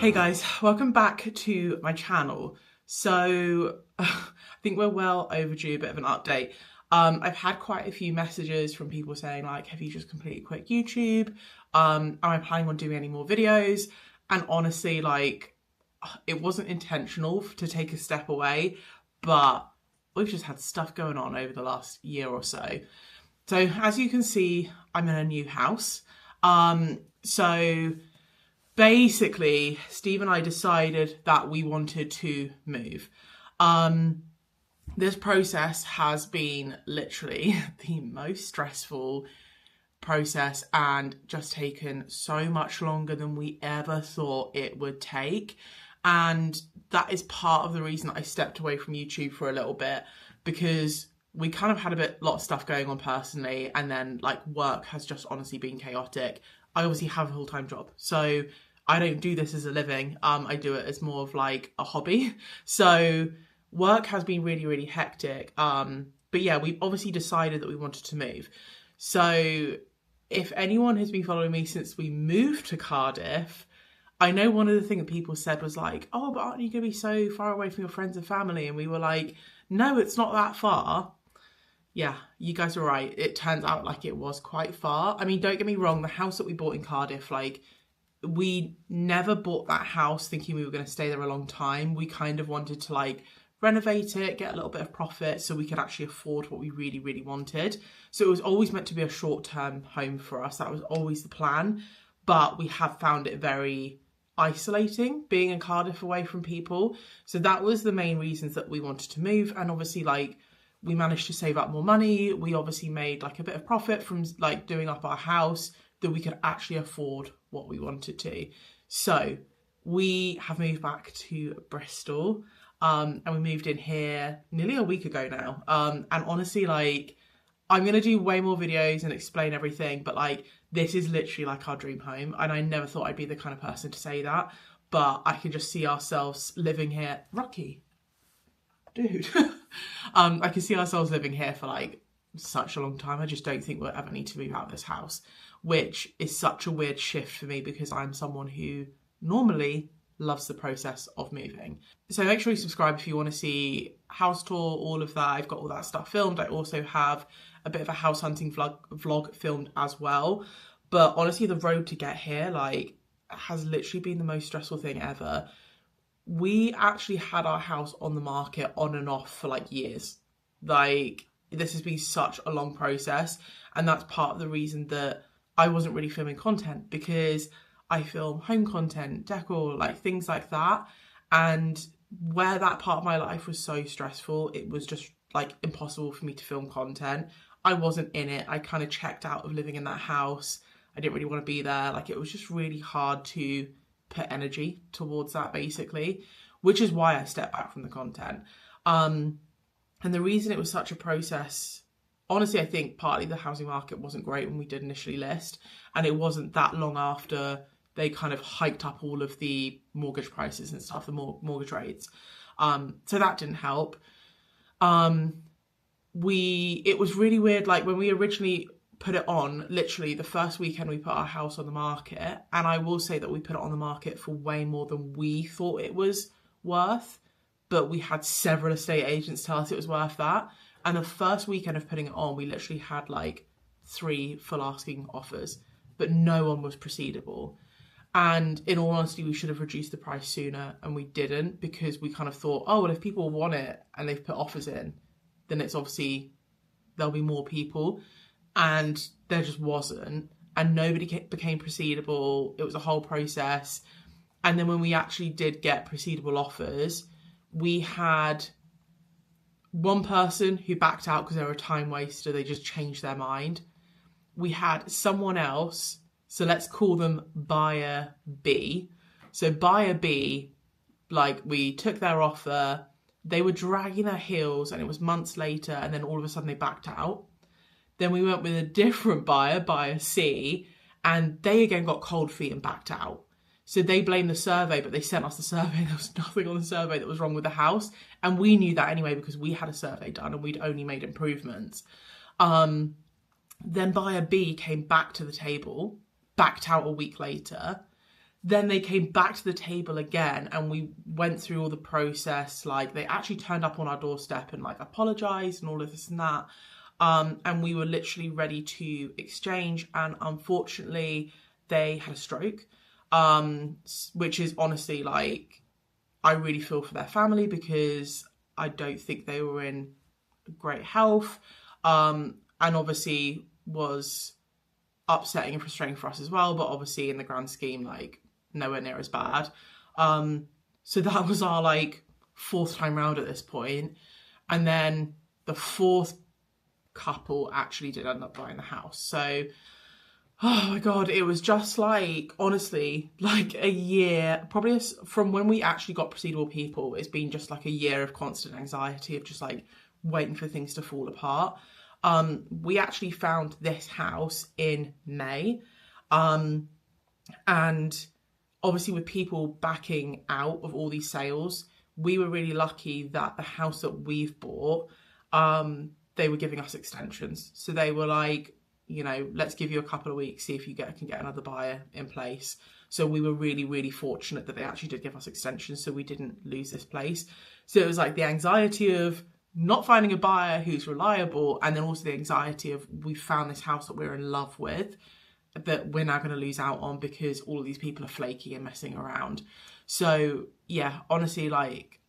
Hey guys, welcome back to my channel. So I think we're well overdue a bit of an update. I've had quite a few messages from people saying like, have you just completely quit YouTube? Am I planning on doing any more videos? And honestly, like, it wasn't intentional to take a step away, but we've just had stuff going on over the last year or so. So as you can see, I'm in a new house. So basically, Steve and I decided that we wanted to move. This process has been literally the most stressful process and just taken so much longer than we ever thought it would take. And that is part of the reason I stepped away from YouTube for a little bit, because we kind of had a lot of stuff going on personally, and then like work has just honestly been chaotic. I obviously have a full-time job, so I don't do this as a living. I do it as more of like a hobby. So work has been really, really hectic. But yeah, we obviously decided that we wanted to move. So if anyone has been following me since we moved to Cardiff, I know one of the things that people said was like, oh, but aren't you going to be so far away from your friends and family? And we were like, no, it's not that far. Yeah, you guys are right. It turns out like it was quite far. I mean, don't get me wrong, the house that we bought in Cardiff, like, we never bought that house thinking we were going to stay there a long time. We kind of wanted to like renovate it, get a little bit of profit so we could actually afford what we really, really wanted. So it was always meant to be a short-term home for us. That was always the plan. But we have found it very isolating being in Cardiff away from people. So that was the main reasons that we wanted to move. And obviously, like, we managed to save up more money. We obviously made like a bit of profit from like doing up our house that we could actually afford what we wanted to. So we have moved back to Bristol, and we moved in here nearly a week ago now. And honestly, like, I'm going to do way more videos and explain everything, but like, this is literally like our dream home. And I never thought I'd be the kind of person to say that, but I can just see ourselves living here. Rocky, dude. I can see ourselves living here for like such a long time. I just don't think we'll ever need to move out of this house, which is such a weird shift for me because I'm someone who normally loves the process of moving. So make sure you subscribe if you want to see house tour, all of that. I've got all that stuff filmed. I also have a bit of a house hunting vlog filmed as well. But honestly, the road to get here, like, has literally been the most stressful thing ever. We actually had our house on the market on and off for like years. Like, this has been such a long process, and that's part of the reason that I wasn't really filming content, because I film home content, decor, like things like that. And where that part of my life was so stressful, it was just like impossible for me to film content. I wasn't in it. I kind of checked out of living in that house. I didn't really want to be there. Like, it was just really hard to put energy towards that, basically, which is why I stepped back from the content. And the reason it was such a process, honestly, I think partly the housing market wasn't great when we did initially list, and it wasn't that long after they kind of hiked up all of the mortgage prices and stuff, the mortgage rates. So that didn't help. It was really weird, like when we originally put it on, literally the first weekend we put our house on the market, and I will say that we put it on the market for way more than we thought it was worth, but we had several estate agents tell us it was worth that. And the first weekend of putting it on, we literally had like 3 full asking offers, but no one was proceedable. And in all honesty, we should have reduced the price sooner, and we didn't, because we kind of thought, oh, well, if people want it and they've put offers in, then it's obviously, there'll be more people. And there just wasn't, and nobody became proceedable. It was a whole process. And then when we actually did get proceedable offers, we had one person who backed out because they were a time waster. They just changed their mind. We had someone else, so let's call them buyer B. So buyer B, like, we took their offer, they were dragging their heels, and it was months later, and then all of a sudden they backed out. Then we went with a different buyer, buyer C, and they again got cold feet and backed out. So they blamed the survey, but they sent us the survey. There was nothing on the survey that was wrong with the house. And we knew that anyway, because we had a survey done and we'd only made improvements. Then buyer B came back to the table, backed out a week later. Then they came back to the table again and we went through all the process. Like, they actually turned up on our doorstep and like apologized and all of this and that. And we were literally ready to exchange, and unfortunately they had a stroke, which is honestly, like, I really feel for their family because I don't think they were in great health, and obviously was upsetting and frustrating for us as well, but obviously in the grand scheme, like, nowhere near as bad. So that was our like 4th time round at this point. And then the 4th couple actually did end up buying the house. So, oh my God, it was just like, honestly, like a year, probably from when we actually got proceedable people, it's been just like a year of constant anxiety of just like waiting for things to fall apart. We actually found this house in May. And obviously with people backing out of all these sales, we were really lucky that the house that we've bought, they were giving us extensions. So they were like, you know, let's give you a couple of weeks, see if you can get another buyer in place. So we were really, really fortunate that they actually did give us extensions, so we didn't lose this place. So it was like the anxiety of not finding a buyer who's reliable, and then also the anxiety of we found this house that we're in love with that we're now going to lose out on because all of these people are flaky and messing around. So yeah, honestly, like,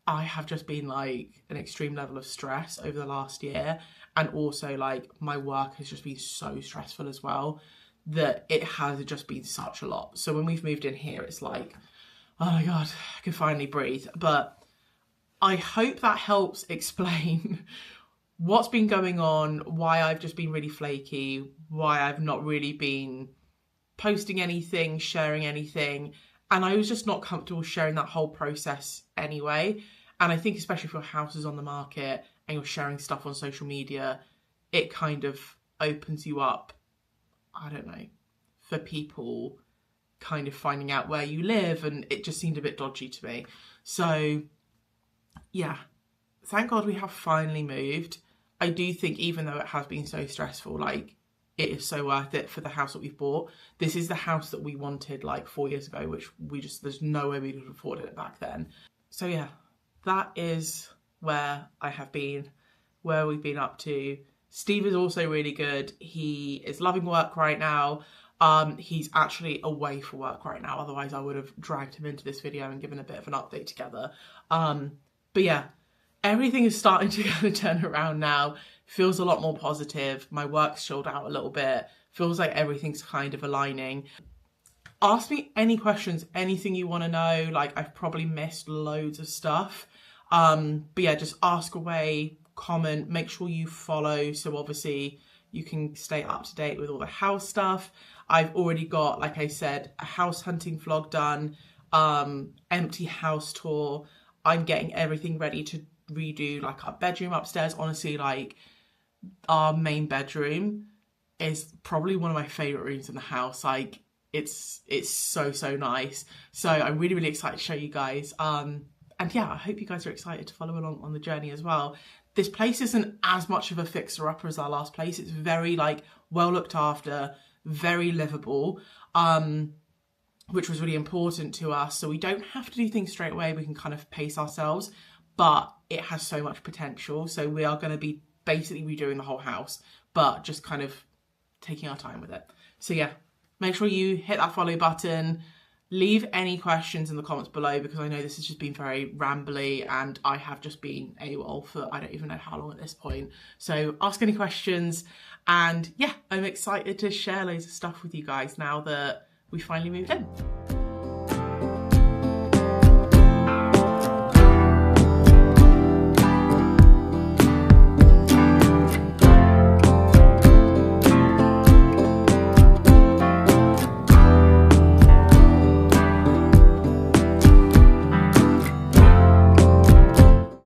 I have just been like an extreme level of stress over the last year, and also like my work has just been so stressful as well that it has just been such a lot. So when we've moved in here, it's like, oh my God, I can finally breathe. But I hope that helps explain what's been going on, why I've just been really flaky, why I've not really been posting anything, sharing anything. And I was just not comfortable sharing that whole process anyway. And I think especially if your house is on the market and you're sharing stuff on social media, it kind of opens you up, I don't know, for people kind of finding out where you live, and it just seemed a bit dodgy to me. So yeah, thank God we have finally moved. I do think even though it has been so stressful, like, it is so worth it for the house that we've bought. This is the house that we wanted like 4 years ago, which there's no way we could have afforded it back then. So yeah, that is where I have been, where we've been up to. Steve is also really good. He is loving work right now. He's actually away for work right now. Otherwise I would have dragged him into this video and given a bit of an update together. But yeah, everything is starting to kind of turn around now. Feels a lot more positive. My work's chilled out a little bit. Feels like everything's kind of aligning. Ask me any questions, anything you want to know. Like, I've probably missed loads of stuff. But yeah, just ask away, comment, make sure you follow. So obviously you can stay up to date with all the house stuff. I've already got, like I said, a house hunting vlog done, empty house tour. I'm getting everything ready to redo like our bedroom upstairs. Honestly, like, our main bedroom is probably one of my favorite rooms in the house. Like, it's so nice. So I'm really excited to show you guys. And yeah, I hope you guys are excited to follow along on the journey as well. This place isn't as much of a fixer-upper as our last place. It's very like well looked after, very livable, which was really important to us. So we don't have to do things straight away. We can kind of pace ourselves, but it has so much potential. So we are going to be basically redoing the whole house, but just kind of taking our time with it. So yeah, make sure you hit that follow button. Leave any questions in the comments below, because I know this has just been very rambly and I have just been AWOL for I don't even know how long at this point. So ask any questions, and yeah, I'm excited to share loads of stuff with you guys now that we finally moved in.